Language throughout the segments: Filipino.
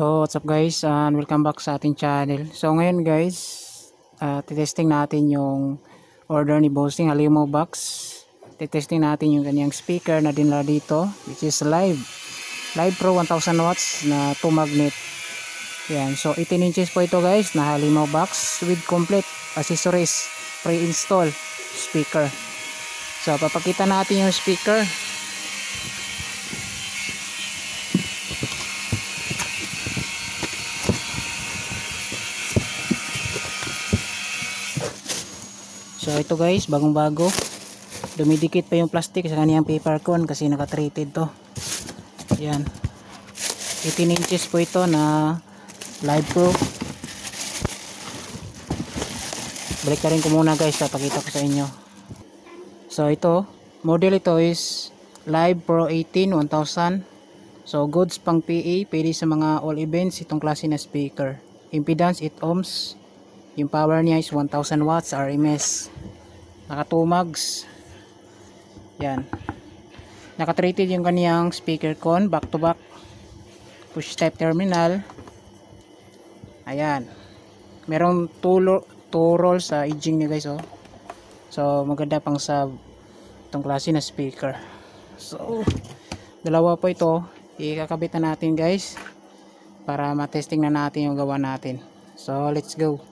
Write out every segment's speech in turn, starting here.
So what's up guys, and welcome back sa ating channel. So ngayon guys, titesting natin yung order ni Bossing Halimaw Box. Titesting natin yung kanyang speaker na dinala dito, which is Live Pro 1000 watts na 2 magnet. Yan, so 18 inches po ito guys na Halimaw Box with complete accessories, pre-install speaker. So papakita natin yung speaker. So ito guys, bagong bago, dumidikit pa yung plastic sa kaniyang paper cone kasi naka-treated to. Yan, 18 inches po ito na Live Pro. Balik na rin ko muna guys, papakita ko sa inyo. So ito, model ito is Live Pro 18 1000. So goods pang PA, pwede sa mga all events itong klase na speaker. Impedance 8 ohms. Yung power niya is 1000 watts RMS. Naka 2 mags. Yan. Naka-treated yung kaniyang speaker cone, back to back. Push type terminal. Ayan. Merong 2 rolls sa edging niya guys, oh. So maganda pang sa itong klase na speaker. So dalawa po ito. Ikakabit na natin guys para matesting na natin yung gawa natin. So let's go.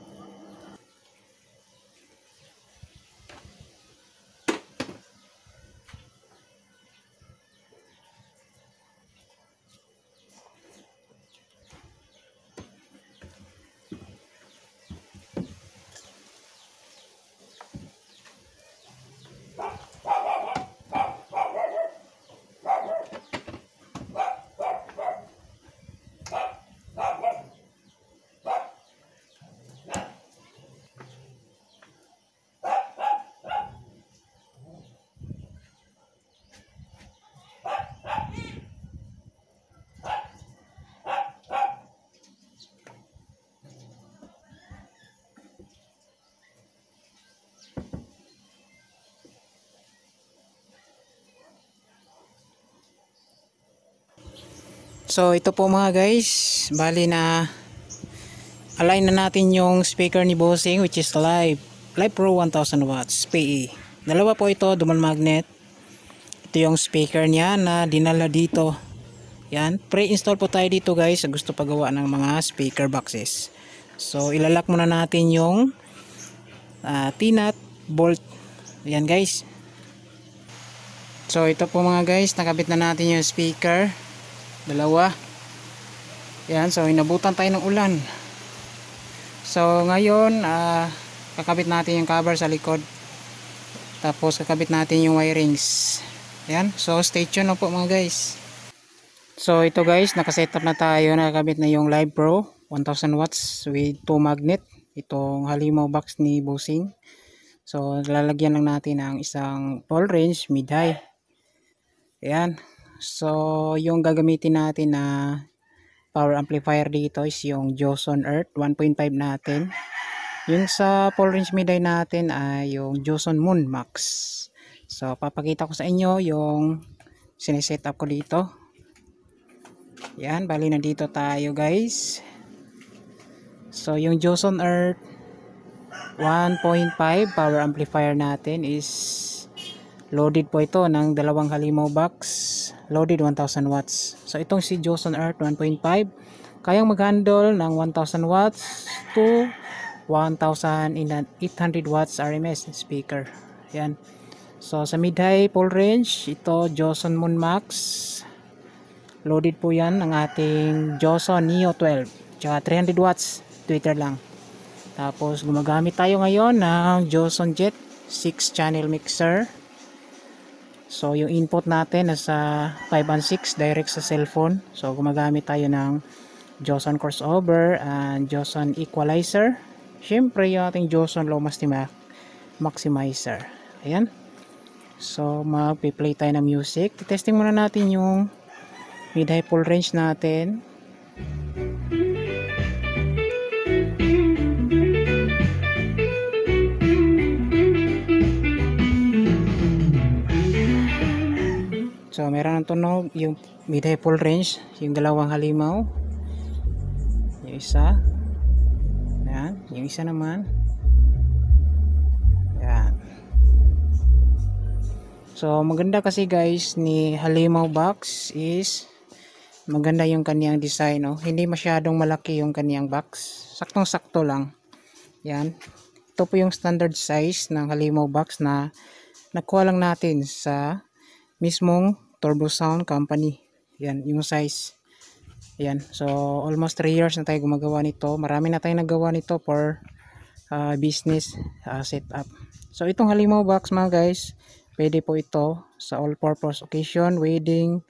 So ito po mga guys, bali na align na natin yung speaker ni Bossing, which is Live Pro 1000 watts PE. Dalawa po ito, dual magnet. Ito yung speaker niya na dinala dito. Yan, pre-install po tayo dito guys sa gusto pagawa ng mga speaker boxes. So ilalak muna natin yung T-nut bolt. Yan guys. So ito po mga guys, nakabit na natin yung speaker. Dalawa. Yan, so inabutan tayo ng ulan. So ngayon kakabit natin yung cover sa likod. Tapos kakabit natin yung wirings. Yan, so stay tuned na po mga guys. So ito guys, nakasetup na tayo. Nakakabit na yung Live Pro 1000 watts with 2 magnet. Itong Halimaw Box ni Bossing. So lalagyan lang natin ng isang full range mid-high. Yan. So yung gagamitin natin na power amplifier dito is yung Joson Earth 1.5 natin. Yung sa full range mid-high natin ay yung Joson Moon Max. So papakita ko sa inyo yung sineset up ko dito. Yan, bali na dito tayo guys. So yung Joson Earth 1.5 power amplifier natin is loaded po ito ng dalawang Halimaw Box, loaded 1000 watts. So itong si Joson Earth 1.5 kayang mag-handle ng 1000 watts to 1800 watts RMS speaker. Yan. So sa mid-high full range, ito Joson Moon Max. Loaded po yan ng ating Joson Neo 12. Tsaka 300 watts, tweeter lang. Tapos gumagamit tayo ngayon ng Joson Jet 6 channel mixer. So yung input natin nasa 5 and 6 direct sa cellphone. So gumagamit tayo ng Joson crossover and Joson equalizer. Syempre yung ating Joson low maximizer. Ayan. So magpi-play tayo ng music. Testing muna natin yung mid-high full range natin. So meron ng tunog yung mid-high full range, yung dalawang halimaw. Yung isa. Yan. Yung isa naman. Yan. So maganda kasi guys ni Halimaw box is maganda yung kaniyang design, no? Hindi masyadong malaki yung kaniyang box. Saktong-sakto lang. Yan. Ito po yung standard size ng Halimaw box na nakuha lang natin sa mismong Turbo Sound Company. Yan, yung size. Yan. So almost 3 years na tayo gumagawa nito. Marami na tayong nagawa nito for business setup. So itong Halimaw box mga guys, pwede po ito sa all purpose occasion, wedding,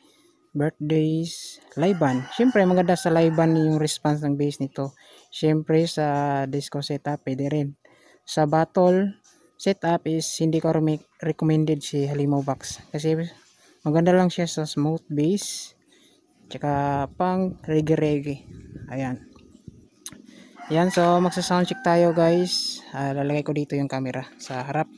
birthdays, live band. Siyempre maganda sa live band yung response ng bass nito. Siyempre sa disco setup pwede rin. Sa battle setup is hindi ko recommended si Halimaw box kasi maganda lang siya sa smooth bass tsaka pang reggae. Ayan. Yan, so magsa sound check tayo guys. Lalagay ko dito yung camera sa harap.